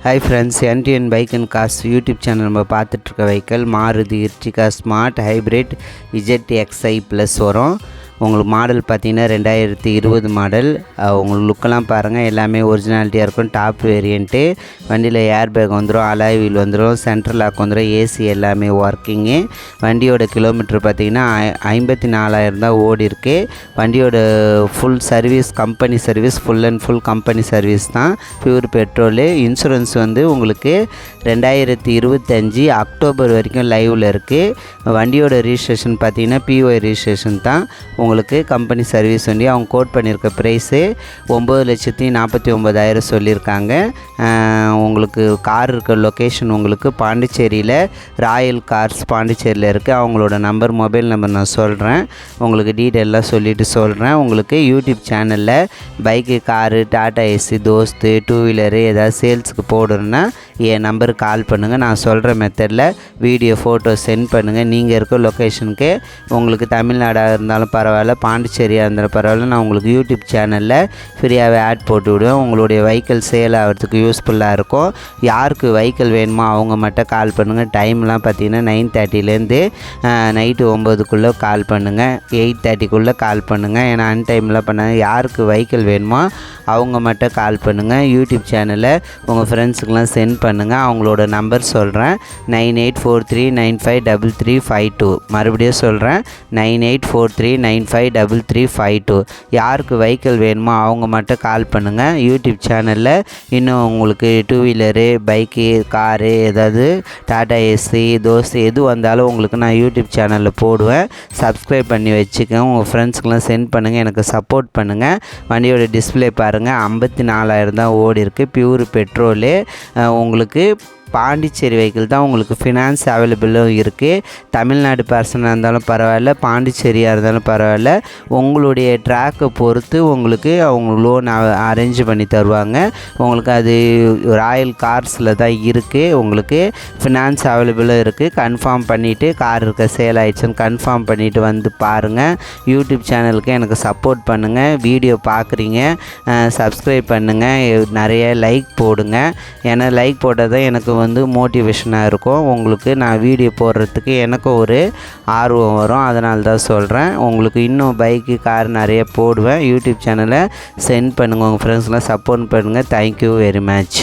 Hi friends, NTN Bike and Cars YouTube channel நம்ம பார்த்துட்டு இருக்க vehicle Maruti Ertiga smart hybrid ZXi plus வரும். உங்களுக்கு மாடல் பார்த்தீங்கன்னா 2020 மாடல். உங்களுக்கு லுக்கெல்லாம் பாருங்கள், எல்லாமே ஒரிஜினாலிட்டியாக இருக்கும். டாப் வேரியண்ட்டு, வண்டியில் ஏர் பேக் வந்துடும், அலாய் வீல் வந்துடும், சென்ட்ரல் லாக் வந்துடும், ஏசி எல்லாமே ஒர்க்கிங்கு. வண்டியோட கிலோமீட்டர் பார்த்தீங்கன்னா 54,000 தான் ஓடி இருக்கு. வண்டியோட full service company service, full and full company service தான், பியூர் பெட்ரோலு. இன்சூரன்ஸ் வந்து உங்களுக்கு 2025 அக்டோபர் வரைக்கும் லைவில் இருக்குது. வண்டியோட ரிஜிஸ்ட்ரேஷன் பார்த்தீங்கன்னா PY ரிஜிஸ்ட்ரேஷன் தான். உங்களுக்கு கம்பெனி சர்வீஸ் வண்டி. அவங்க கோட் பண்ணியிருக்க ப்ரைஸு 9,49,000 சொல்லியிருக்காங்க. உங்களுக்கு கார் இருக்க லொக்கேஷன் உங்களுக்கு பாண்டிச்சேரியில் ராயல் கார்ஸ் பாண்டிச்சேரியில் இருக்குது. அவங்களோட நம்பர், மொபைல் நம்பர் நான் சொல்கிறேன், உங்களுக்கு டீட்டெயிலாக சொல்லிவிட்டு சொல்கிறேன். உங்களுக்கு யூடியூப் சேனலில் பைக்கு, காரு, டாடா ஏசி, தோஸ்து, டூ வீலரு ஏதாவது சேல்ஸுக்கு போடணுன்னா என் நம்பருக்கு கால் பண்ணுங்கள். நான் சொல்கிற மெத்தடில் வீடியோ ஃபோட்டோ சென்ட் பண்ணுங்கள். நீங்கள் இருக்க லொக்கேஷனுக்கு உங்களுக்கு தமிழ்நாடாக இருந்தாலும் பரவாயில்ல, பாண்டிச்சேரியாக இருந்தாலும் பரவாயில்ல, நான் உங்களுக்கு யூடியூப் சேனலில் ஃப்ரீயாகவே ஆட் போட்டு விடுவேன். உங்களுடைய வெஹிக்கிள் சேல் ஆகிறதுக்கு யூஸ்ஃபுல்லாக இருக்கும். யாருக்கு வெஹிக்கிள் வேணுமோ அவங்க மட்டும் கால் பண்ணுங்கள். டைம்லாம் பார்த்தீங்கன்னா 9:30லேருந்து நைட்டு 9க்குள்ளே கால் பண்ணுங்கள், 8:30க்குள்ளே கால் பண்ணுங்கள். ஏன்னா அன்டைம்லாம் பண்ணாங்க. யாருக்கு வெஹிக்கிள் வேணுமோ அவங்க மட்டும் கால் பண்ணுங்கள். யூடியூப் சேனலை உங்கள் ஃப்ரெண்ட்ஸுக்கெலாம் சென்ட் பண்ணுங்கள். அவங்களோட நம்பர் சொல்கிறேன், 9843953352. மறுபடியும் சொல்கிறேன், 9843953352. யாருக்கு வெஹிக்கிள் வேணுமோ அவங்க மட்டும் கால் பண்ணுங்கள். யூடியூப் சேனலில் இன்னும் உங்களுக்கு டூ வீலரு, பைக்கு, காரு, ஏதாவது டாடா ஏசி, தோசை எது வந்தாலும் உங்களுக்கு நான் யூடியூப் சேனலில் போடுவேன். சப்ஸ்கிரைப் பண்ணி வச்சுக்கோங்க. உங்கள் ஃப்ரெண்ட்ஸ்க்கெலாம் சென்ட் பண்ணுங்கள், எனக்கு சப்போர்ட் பண்ணுங்கள். வண்டியோட டிஸ்பிளே பாருங்கள், 54,000 தான் ஓடி இருக்குது. Pure petrol. உங்களுக்கு பாண்டிச்சேரி வெஹிக்கிள் தான். உங்களுக்கு ஃபினான்ஸ் அவைலபிளும் இருக்குது. தமிழ்நாடு பர்சனாக இருந்தாலும் பரவாயில்ல, பாண்டிச்சேரியாக இருந்தாலும் பரவாயில்ல, உங்களுடைய ட்ராக்கை பொறுத்து உங்களுக்கு அவங்க லோன் அரேஞ்ச் பண்ணி தருவாங்க. உங்களுக்கு அது ராயல் கார்ஸில் தான் இருக்குது. உங்களுக்கு ஃபினான்ஸ் அவைலபிளும் இருக்குது. கன்ஃபார்ம் பண்ணிவிட்டு கார் இருக்க சேல் ஆகிடுச்சுன்னு கன்ஃபார்ம் பண்ணிவிட்டு வந்து பாருங்கள். யூடியூப் சேனலுக்கு எனக்கு சப்போர்ட் பண்ணுங்கள். வீடியோ பார்க்குறீங்க, சப்ஸ்கிரைப் பண்ணுங்கள், நிறைய லைக் போடுங்க. ஏன்னா லைக் போட்டால் தான் எனக்கு வந்து மோட்டிவேஷனாக இருக்கும். உங்களுக்கு நான் வீடியோ போடுறதுக்கு எனக்கு ஒரு ஆர்வம் வரும். அதனால தான் சொல்கிறேன். உங்களுக்கு இன்னும் பைக்கு, கார் நிறைய போடுவேன். யூடியூப் சேனலை சென்ட் பண்ணுங்கள், உங்கள் ஃப்ரெண்ட்ஸ்லாம் சப்போர்ட் பண்ணுங்கள். Thank you very much.